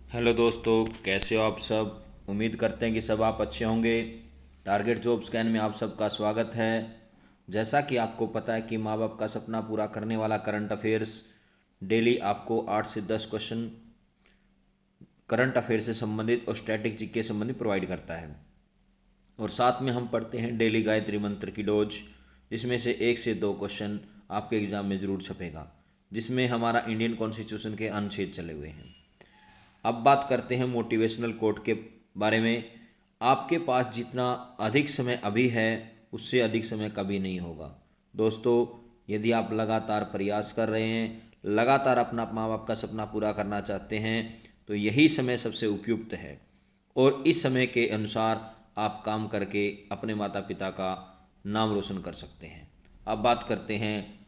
Hello दोस्तों, कैसे हो आप सब। उम्मीद करते हैं कि सब आप अच्छे होंगे। टारगेट जॉब स्कैन में आप सबका स्वागत है। जैसा कि आपको पता है कि माँ बाप का सपना पूरा करने वाला करंट अफेयर्स डेली आपको 8 से 10 क्वेश्चन करंट अफेयर से संबंधित और स्टैटिक जीके से संबंधित प्रोवाइड करता है। और साथ में हम पढ़ते हैं डेली गायत्री मंत्र की डोज, जिसमें से 1 से 2 क्वेश्चन आपके एग्जाम में ज़रूर छपेगा, जिसमें हमारा इंडियन कॉन्स्टिट्यूशन के अनुच्छेद चले हुए हैं। अब बात करते हैं मोटिवेशनल कोट के बारे में। आपके पास जितना अधिक समय अभी है, उससे अधिक समय कभी नहीं होगा। दोस्तों, यदि आप लगातार प्रयास कर रहे हैं, लगातार अपना माँ बाप का सपना पूरा करना चाहते हैं, तो यही समय सबसे उपयुक्त है। और इस समय के अनुसार आप काम करके अपने माता पिता का नाम रोशन कर सकते हैं। अब बात करते हैं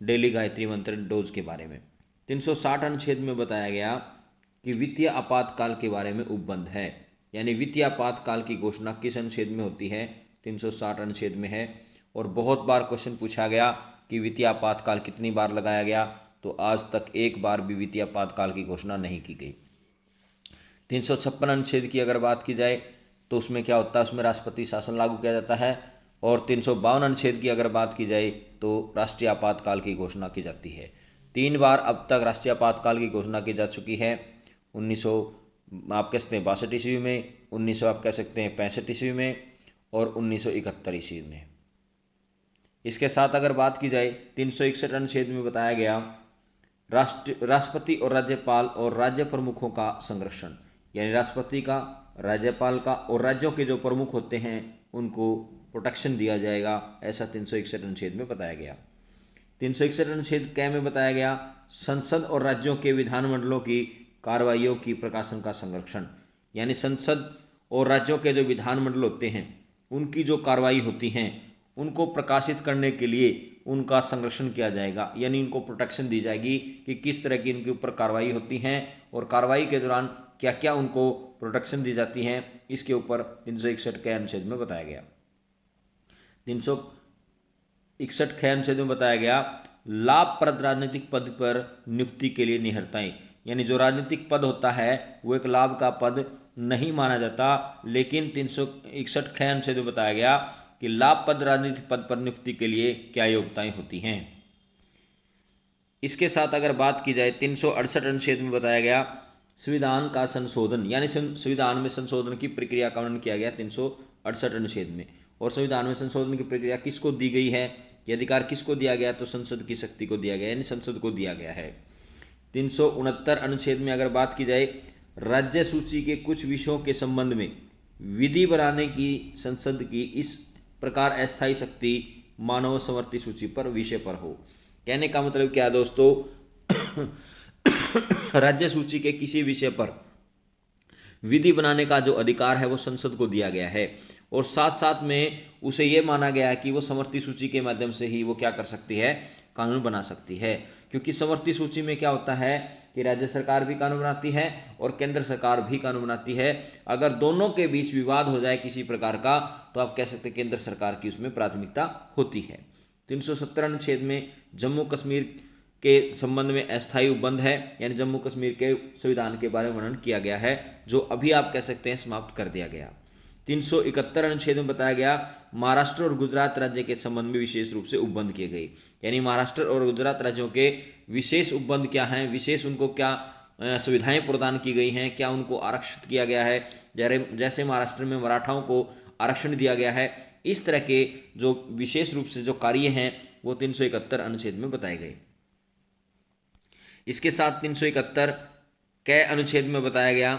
डेली गायत्री मंत्र डोज के बारे में। 360 अनुच्छेद में बताया गया कि वित्तीय आपातकाल के बारे में उपबंध है। यानी वित्तीय आपातकाल की घोषणा किस अनुच्छेद में होती है? 360 अनुच्छेद में है। और बहुत बार क्वेश्चन पूछा गया कि वित्तीय आपातकाल कितनी बार लगाया गया, तो आज तक एक बार भी वित्तीय आपातकाल की घोषणा नहीं की गई। 356 अनुच्छेद की अगर बात की जाए तो उसमें क्या होता है? उसमें राष्ट्रपति शासन लागू किया जाता है। और 352 अनुच्छेद की अगर बात की जाए तो राष्ट्रीय आपातकाल की घोषणा की जाती है। 3 बार अब तक राष्ट्रीय आपातकाल की घोषणा की जा चुकी है। 1900 आप कह सकते हैं 62 ईस्वी में, 1900 आप कह सकते हैं 65 ईस्वी में, और 1971 ईस्वी में। इसके साथ अगर बात की जाए 361 अनुच्छेद में बताया गया राष्ट्रपति और राज्यपाल और राज्य प्रमुखों का संरक्षण। यानी राष्ट्रपति का, राज्यपाल का और राज्यों के जो प्रमुख होते हैं उनको प्रोटेक्शन दिया जाएगा, ऐसा 361 अनुच्छेद में बताया गया। 361 अनुच्छेद क में बताया गया संसद और राज्यों के विधानमंडलों की कार्रवाइयों की प्रकाशन का संरक्षण। यानी संसद और राज्यों के जो विधानमंडल होते हैं उनकी जो कार्रवाई होती हैं उनको प्रकाशित करने के लिए उनका संरक्षण किया जाएगा। यानी उनको प्रोटेक्शन दी जाएगी कि किस तरह की इनके ऊपर कार्रवाई होती हैं और कार्रवाई के दौरान क्या क्या उनको प्रोटेक्शन दी जाती हैं, इसके ऊपर 361 के अनुच्छेद में बताया गया। 361 ख अनुच्छेद में बताया गया लाभप्रद राजनीतिक पद पर नियुक्ति के लिए निहरताएं। यानी जो राजनीतिक पद होता है वो एक लाभ का पद नहीं माना जाता, लेकिन 361 ख अनुच्छेद में बताया गया कि लाभप्रद राजनीतिक पद पर नियुक्ति के लिए क्या योग्यताएं होती हैं। इसके साथ अगर बात की जाए 368 अनुच्छेद में बताया गया संविधान का संशोधन। यानी संविधान में संशोधन की प्रक्रिया का वर्णन किया गया 368 अनुच्छेद में। और संविधान में संशोधन की प्रक्रिया किसको दी गई है, ये अधिकार किसको दिया गया? तो संसद की शक्ति को दिया गया, यानी संसद को दिया गया है। 369 अनुच्छेद में अगर बात की जाए राज्य सूची के कुछ विषयों के संबंध में विधि बनाने की संसद की इस प्रकार अस्थायी शक्ति मानव समवर्ती सूची पर विषय पर हो। कहने का मतलब क्या है दोस्तों? राज्य सूची के किसी विषय पर विधि बनाने का जो अधिकार है वो संसद को दिया गया है। और साथ साथ में उसे ये माना गया है कि वो समवर्ती सूची के माध्यम से ही वो क्या कर सकती है? कानून बना सकती है। क्योंकि समवर्ती सूची में क्या होता है कि राज्य सरकार भी कानून बनाती है और केंद्र सरकार भी कानून बनाती है। अगर दोनों के बीच विवाद हो जाए किसी प्रकार का, तो आप कह सकते हैं केंद्र सरकार की उसमें प्राथमिकता होती है। 370 अनुच्छेद में जम्मू कश्मीर के संबंध में अस्थायी उपबंध है। यानी जम्मू कश्मीर के संविधान के बारे में वर्णन किया गया है, जो अभी आप कह सकते हैं समाप्त कर दिया गया। 371 अनुच्छेद में बताया गया महाराष्ट्र और गुजरात राज्य के संबंध में विशेष रूप से उपबंध किए गए। यानी महाराष्ट्र और गुजरात राज्यों के विशेष उपबंध क्या हैं, विशेष उनको क्या सुविधाएं प्रदान की गई हैं, क्या उनको आरक्षित किया गया है। जैसे महाराष्ट्र में मराठाओं को आरक्षण दिया गया है, इस तरह के जो विशेष रूप से जो कार्य हैं वो 371 अनुच्छेद में बताए गए। इसके साथ 371 क अनुच्छेद में बताया गया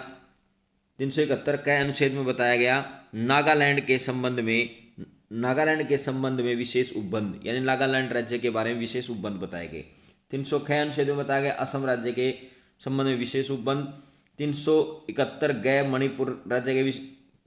371 क अनुच्छेद में बताया गया नागालैंड के संबंध में विशेष उपबंध। यानी नागालैंड राज्य के बारे में विशेष उपबंध बताए गए। 306 अनुच्छेद में बताया गया असम राज्य के संबंध में विशेष उपबंध। 371 ग मणिपुर राज्य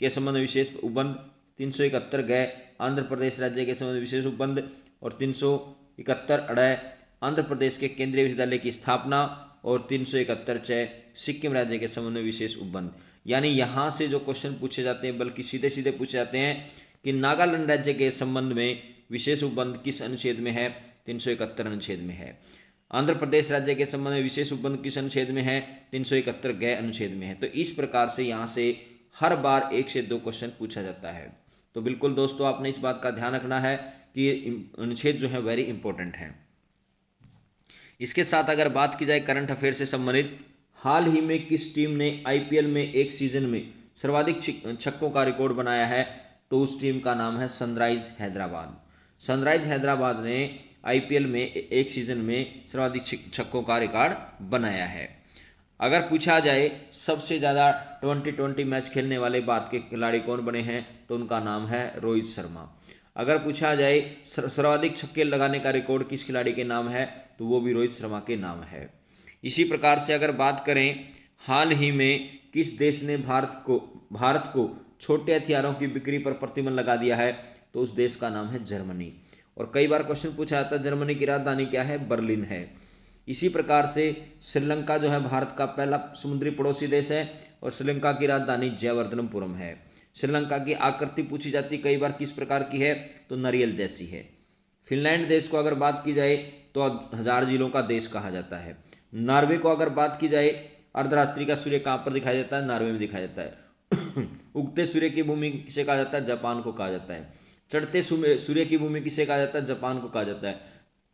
के संबंध में विशेष उपबंध। 371 ग आंध्र प्रदेश राज्य के संबंध में विशेष उपबंध। और 371 अड़ आंध्र प्रदेश के केंद्रीय विश्वविद्यालय की स्थापना। और 371 च सिक्किम राज्य के संबंध में विशेष उपबंध। यानी यहाँ से जो क्वेश्चन पूछे जाते हैं बल्कि सीधे सीधे पूछे जाते हैं कि नागालैंड राज्य के संबंध में विशेष उपबंध किस अनुच्छेद में है? 371 अनुच्छेद में है। आंध्र प्रदेश राज्य के संबंध में विशेष उपबंध किस अनुच्छेद में है? 371 गै अनुच्छेद में है। तो इस प्रकार से यहाँ से हर बार 1 से 2 क्वेश्चन पूछा जाता है। तो बिल्कुल दोस्तों आपने इस बात का ध्यान रखना है कि ये अनुच्छेद जो है वेरी इंपॉर्टेंट है। इसके साथ अगर बात की जाए करंट अफेयर से संबंधित, हाल ही में किस टीम ने आईपीएल में एक सीजन में सर्वाधिक छक्कों का रिकॉर्ड बनाया है? तो उस टीम का नाम है सनराइज हैदराबाद। सनराइज हैदराबाद ने आईपीएल में एक सीजन में सर्वाधिक छक्कों का रिकॉर्ड बनाया है। अगर पूछा जाए सबसे ज़्यादा T20 मैच खेलने वाले भारत के खिलाड़ी कौन बने हैं? तो उनका नाम है रोहित शर्मा। अगर पूछा जाए सर्वाधिक छक्के लगाने का रिकॉर्ड किस खिलाड़ी के नाम है? तो वो भी रोहित शर्मा के नाम है। इसी प्रकार से अगर बात करें, हाल ही में किस देश ने भारत को छोटे हथियारों की बिक्री पर प्रतिबंध लगा दिया है? तो उस देश का नाम है जर्मनी। और कई बार क्वेश्चन पूछा जाता है जर्मनी की राजधानी क्या है? बर्लिन है। इसी प्रकार से श्रीलंका जो है भारत का पहला समुद्री पड़ोसी देश है और श्रीलंका की राजधानी जयवर्धनपुरम है। श्रीलंका की आकृति पूछी जाती कई बार किस प्रकार की है? तो नारियल जैसी है। फिनलैंड देश को अगर बात की जाए तो 1000 जिलों का देश कहा जाता है। नॉर्वे को अगर बात की जाए, अर्धरात्रि का सूर्य कहाँ पर दिखाई देता है? नॉर्वे में दिखाई देता है। उगते सूर्य की भूमि किसे कहा जाता है? जापान को कहा जाता है। चढ़ते सूर्य की भूमि किसे कहा जाता है? जापान को कहा जाता है।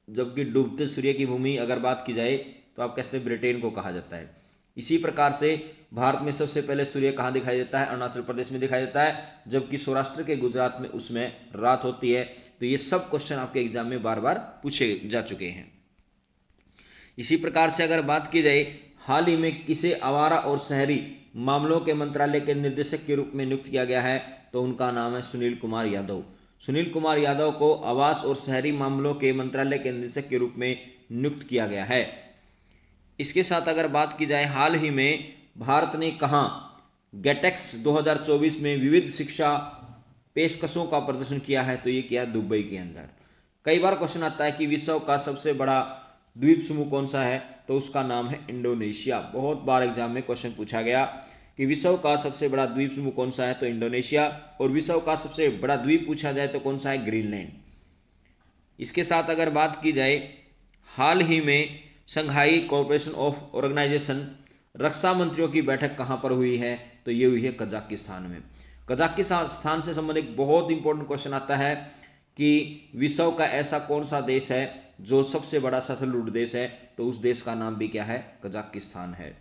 जबकि डूबते सूर्य की भूमि अगर बात की जाए तो आप कहते हैं ब्रिटेन को कहा जाता है। इसी प्रकार से भारत में सबसे पहले सूर्य कहाँ दिखाई देता है? अरुणाचल प्रदेश में दिखाई देता है, जबकि सौराष्ट्र के गुजरात में उसमें रात होती है। तो ये सब क्वेश्चन आपके एग्जाम में बार बार पूछे जा चुके हैं। इसी प्रकार से अगर बात की जाए, हाल ही में किसे आवारा और शहरी मामलों के मंत्रालय के निदेशक के रूप में नियुक्त किया गया है? तो उनका नाम है सुनील कुमार यादव। सुनील कुमार यादव को आवास और शहरी मामलों के मंत्रालय के निदेशक के रूप में नियुक्त किया गया है। इसके साथ अगर बात की जाए, हाल ही में भारत ने कहाँ गेटेक्स 2024 में विविध शिक्षा पेशकशों का प्रदर्शन किया है? तो ये किया दुबई के अंदर। कई बार क्वेश्चन आता है कि विश्व का सबसे बड़ा द्वीप समूह कौन सा है? तो उसका नाम है इंडोनेशिया। बहुत बार एग्जाम में क्वेश्चन पूछा गया कि विश्व का सबसे बड़ा द्वीप समूह कौन सा है? तो इंडोनेशिया। और विश्व का सबसे बड़ा द्वीप पूछा जाए तो कौन सा है? ग्रीनलैंड। इसके साथ अगर बात की जाए, हाल ही में शंघाई कोऑपरेशन ऑफ ऑर्गेनाइजेशन रक्षा मंत्रियों की बैठक कहाँ पर हुई है? तो ये हुई है कजाकिस्तान में। कजाकिस्तान से संबंधित बहुत इंपॉर्टेंट क्वेश्चन आता है कि विश्व का ऐसा कौन सा देश है जो सबसे बड़ा सतलुज देश है? तो उस देश का नाम भी क्या है? कजाकिस्तान है।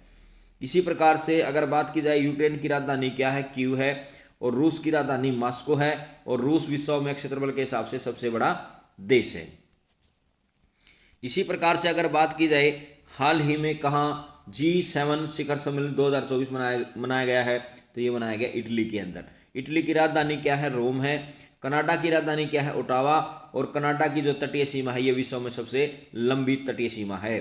इसी प्रकार से अगर बात की जाए, यूक्रेन की राजधानी क्या है? कीव है। और रूस की राजधानी मॉस्को है। और रूस विश्व में क्षेत्रफल के हिसाब से सबसे बड़ा देश है। इसी प्रकार से अगर बात की जाए, हाल ही में कहाँ G7 शिखर सम्मेलन 2024 मनाया गया है? तो ये मनाया गया इटली के अंदर। इटली की राजधानी क्या है? रोम है। कनाडा की राजधानी क्या है? ओटावा। और कनाडा की जो तटीय सीमा है ये विश्व में सबसे लंबी तटीय सीमा है।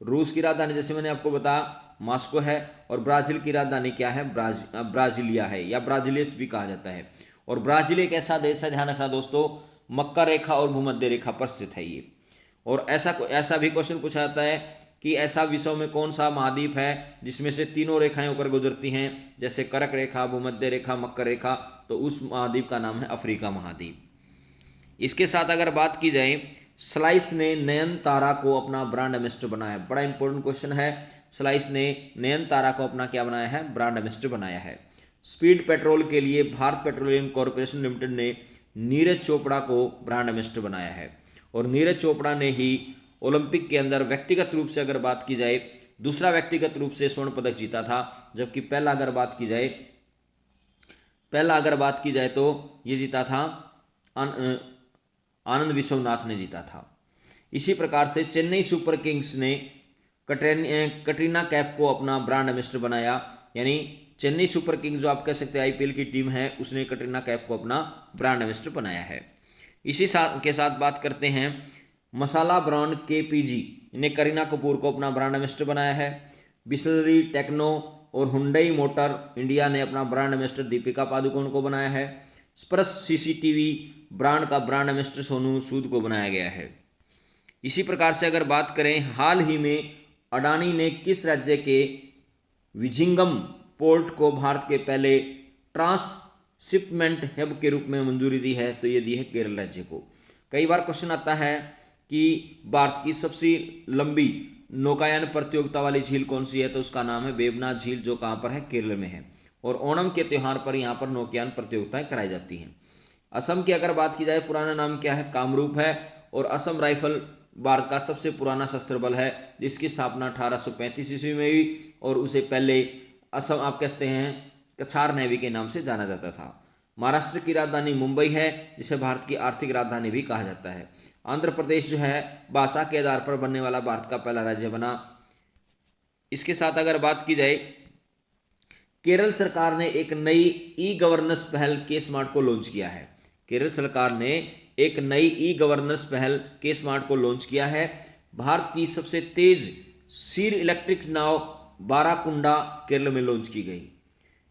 रूस की राजधानी जैसे मैंने आपको बताया मॉस्को है। और ब्राजील की राजधानी क्या है? ब्राजीलिया है, या ब्राजीलियस भी कहा जाता है। और ब्राजील एक ऐसा देश है, ध्यान रखना दोस्तों, मक्का रेखा और भूमध्य रेखा पर स्थित है ये। और ऐसा भी क्वेश्चन पूछा जाता है कि ऐसा विश्व में कौन सा महाद्वीप है जिसमें से तीनों रेखाएं ऊपर गुजरती हैं, जैसे कर्क रेखा, भूमध्य रेखा, मकर रेखा? तो उस महाद्वीप का नाम है अफ्रीका महाद्वीप। इसके साथ अगर बात की जाए, स्लाइस ने नयनतारा को अपना ब्रांड एम्बेसडर बनाया है। बड़ा इंपॉर्टेंट क्वेश्चन है। स्लाइस ने नयनतारा को अपना क्या बनाया है? ब्रांड एम्बेसडर बनाया है। स्पीड पेट्रोल के लिए भारत पेट्रोलियम कॉर्पोरेशन लिमिटेड ने नीरज चोपड़ा को ब्रांड एम्बेसडर बनाया है। और नीरज चोपड़ा ने ही ओलंपिक के अंदर व्यक्तिगत रूप से अगर बात की जाए, दूसरा व्यक्तिगत रूप से स्वर्ण पदक जीता था। जबकि पहला अगर बात की जाए तो ये जीता था आनंद विश्वनाथ ने जीता था। इसी प्रकार से चेन्नई सुपर किंग्स ने कटरीना कैफ को अपना ब्रांड एम्बेसडर बनाया। यानी चेन्नई सुपर किंग्स जो आप कह सकते हैं आईपीएल की टीम है, उसने कटरीना कैफ को अपना ब्रांड एम्बेसडर बनाया है। इसी के साथ बात करते हैं, मसाला ब्रांड केपीजी ने करीना कपूर को अपना ब्रांड एम्बेसडर बनाया है। बिस्लरी, टेक्नो और हुंडई मोटर इंडिया ने अपना ब्रांड एम्बेसडर दीपिका पादुकोण को बनाया है। स्पर्श सीसीटीवी ब्रांड का ब्रांड एम्बेसडर सोनू सूद को बनाया गया है। इसी प्रकार से अगर बात करें, हाल ही में अडानी ने किस राज्य के विजिंगम पोर्ट को भारत के पहले ट्रांसशिपमेंट हब के रूप में मंजूरी दी है? तो ये दी है केरल राज्य को। कई बार क्वेश्चन आता है कि भारत की सबसे लंबी नौकायन प्रतियोगिता वाली झील कौन सी है, तो उसका नाम है वेवनाथ झील, जो कहाँ पर है, केरल में है। और ओणम के त्यौहार पर यहाँ पर नौकायन प्रतियोगिताएं कराई जाती हैं। असम की अगर बात की जाए, पुराना नाम क्या है, कामरूप है। और असम राइफल भारत का सबसे पुराना शस्त्र बल है, जिसकी स्थापना 1835 ईस्वी में हुई, और उसे पहले असम आप कहते हैं कछार नेवी के नाम से जाना जाता था। महाराष्ट्र की राजधानी मुंबई है, जिसे भारत की आर्थिक राजधानी भी कहा जाता है। आंध्र प्रदेश जो है भाषा के आधार पर बनने वाला भारत का पहला राज्य बना। इसके साथ अगर बात की जाए, केरल सरकार ने एक नई ई गवर्नेंस पहल के स्मार्ट को लॉन्च किया है। केरल सरकार ने एक नई ई गवर्नेंस पहल के स्मार्ट को लॉन्च किया है। भारत की सबसे तेज सीर इलेक्ट्रिक नाव बाराकुंडा केरल में लॉन्च की गई।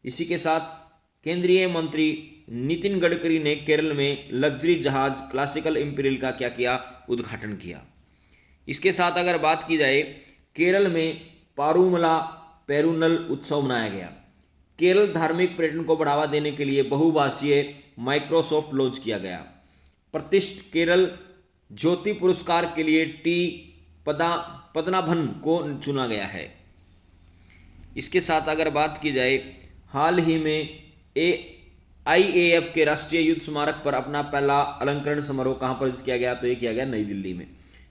इसी के साथ केंद्रीय मंत्री नितिन गडकरी ने केरल में लग्जरी जहाज क्लासिकल इंपीरियल का क्या किया, उद्घाटन किया। इसके साथ अगर बात की जाए, केरल में पारूमला पेरुनल उत्सव मनाया गया। केरल धार्मिक पर्यटन को बढ़ावा देने के लिए बहुभाषीय माइक्रोसॉफ्ट लॉन्च किया गया। प्रतिष्ठित केरल ज्योति पुरस्कार के लिए टी पद्मनाभन को चुना गया है। इसके साथ अगर बात की जाए, हाल ही में IAF के राष्ट्रीय युद्ध स्मारक पर अपना पहला अलंकरण समारोह कहां पर किया गया, तो ये किया गया नई दिल्ली में।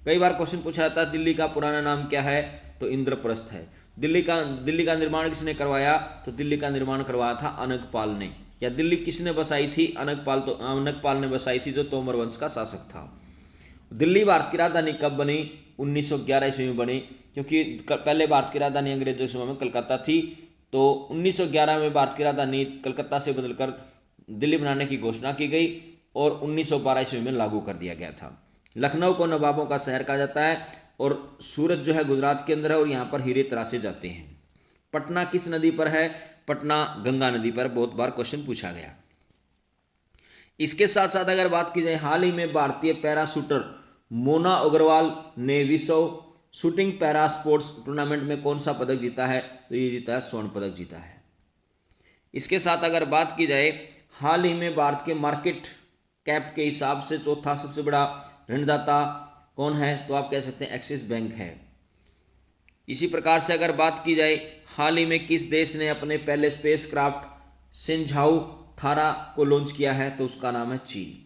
कई बार क्वेश्चन पूछा जाता है दिल्ली का पुराना नाम क्या है, तो इंद्रप्रस्थ है। दिल्ली का निर्माण किसने करवाया, तो दिल्ली का निर्माण करवाया था अनंगपाल ने। या दिल्ली किसने बसाई थी, अनंगपाल ने बसाई थी, जो तोमर वंश का शासक था। दिल्ली भारत की राजधानी कब बनी, 1911 ईस्वी में बनी, क्योंकि पहले भारत की राजधानी अंग्रेजों के समय में कलकत्ता थी। तो 1911 में भारत की राजधानी कलकत्ता से बदलकर दिल्ली बनाने की घोषणा की गई और 1912 ईस्वी में लागू कर दिया गया था। लखनऊ को नवाबों का शहर कहा जाता है, और सूरत जो है गुजरात के अंदर है, और यहाँ पर हीरे तराशे जाते हैं। पटना किस नदी पर है, पटना गंगा नदी पर, बहुत बार क्वेश्चन पूछा गया। इसके साथ साथ अगर बात की जाए, हाल ही में भारतीय पैरा शूटर मोना अग्रवाल ने विश्व शूटिंग पैरा स्पोर्ट्स टूर्नामेंट में कौन सा पदक जीता है, तो ये जीता है, स्वर्ण पदक जीता है। इसके साथ अगर बात की जाए, हाल ही में भारत के मार्केट कैप के हिसाब से चौथा सबसे बड़ा ऋणदाता कौन है, तो आप कह सकते हैं एक्सिस बैंक है। इसी प्रकार से अगर बात की जाए, हाल ही में किस देश ने अपने पहले स्पेस क्राफ्ट सिंझाऊ 18 को लॉन्च किया है, तो उसका नाम है चीन।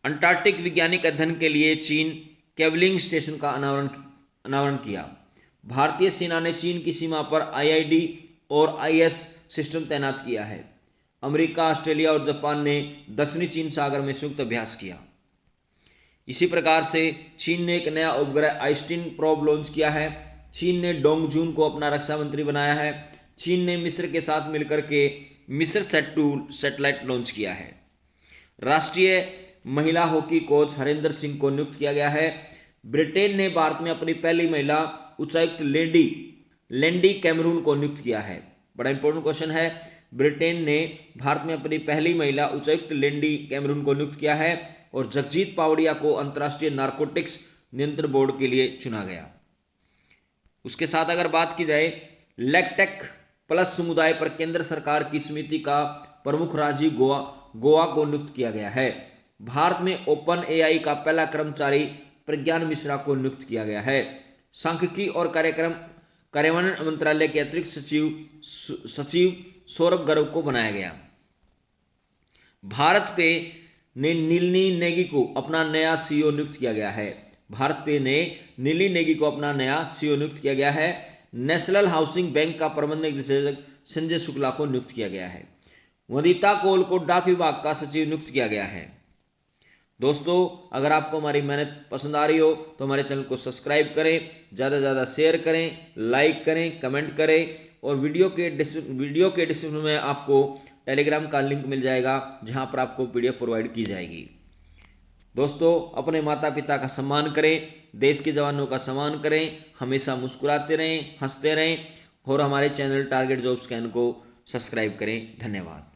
अंटार्कटिक वैज्ञानिक अध्ययन के लिए चीन केवलिंग स्टेशन का अनावरण किया। भारतीय सेना ने चीन की सीमा पर IID और IS सिस्टम तैनात किया है। अमेरिका, ऑस्ट्रेलिया और जापान ने दक्षिणी चीन सागर में संयुक्त अभ्यास किया। इसी प्रकार से चीन ने एक नया उपग्रह आइस्टीन प्रोब लॉन्च किया है। चीन ने डोंगजून को अपना रक्षा मंत्री बनाया है। चीन ने मिस्र के साथ मिलकर के मिस्र सेट-2 सैटेलाइट लॉन्च किया है। राष्ट्रीय महिला हॉकी कोच हरेंद्र सिंह को नियुक्त किया गया है। ब्रिटेन ने भारत में अपनी पहली महिला उच्चायुक्त लैंडी कैमरून को नियुक्त किया है। बड़ा इंपॉर्टेंट क्वेश्चन है। ब्रिटेन ने भारत में अपनी पहली महिला उच्चायुक्त लैंडी कैमरून को नियुक्त किया है, और जगजीत पावड़िया को अंतर्राष्ट्रीय नारकोटिक्स नियंत्रण बोर्ड के लिए चुना गया। उसके साथ अगर बात की जाए, लेगटेक प्लस समुदाय पर केंद्र सरकार की समिति का प्रमुख राज्य गोवा को नियुक्त किया गया है। भारत में ओपन AI का पहला कर्मचारी प्रज्ञान मिश्रा को नियुक्त किया गया है। सांख्यिकी और कार्यान्वयन मंत्रालय के अतिरिक्त सचिव सौरभ गर्ग को बनाया गया। भारत पे ने नीलनी नेगी को अपना नया CEO नियुक्त किया गया है। भारत पे ने नीलनी नेगी को अपना नया CEO नियुक्त किया गया है। नेशनल हाउसिंग बैंक का प्रबंधक निदेशक संजय शुक्ला को नियुक्त किया गया है। वनिता कौल को डाक विभाग का सचिव नियुक्त किया गया है। दोस्तों, अगर आपको हमारी मेहनत पसंद आ रही हो तो हमारे चैनल को सब्सक्राइब करें, ज़्यादा से ज़्यादा शेयर करें, लाइक करें, कमेंट करें, और वीडियो के डिस्क्रिप्शन में आपको टेलीग्राम का लिंक मिल जाएगा, जहां पर आपको PDF प्रोवाइड की जाएगी। दोस्तों, अपने माता पिता का सम्मान करें, देश के जवानों का सम्मान करें, हमेशा मुस्कुराते रहें, हंसते रहें, और हमारे चैनल टारगेट जॉब स्कैन को सब्सक्राइब करें। धन्यवाद।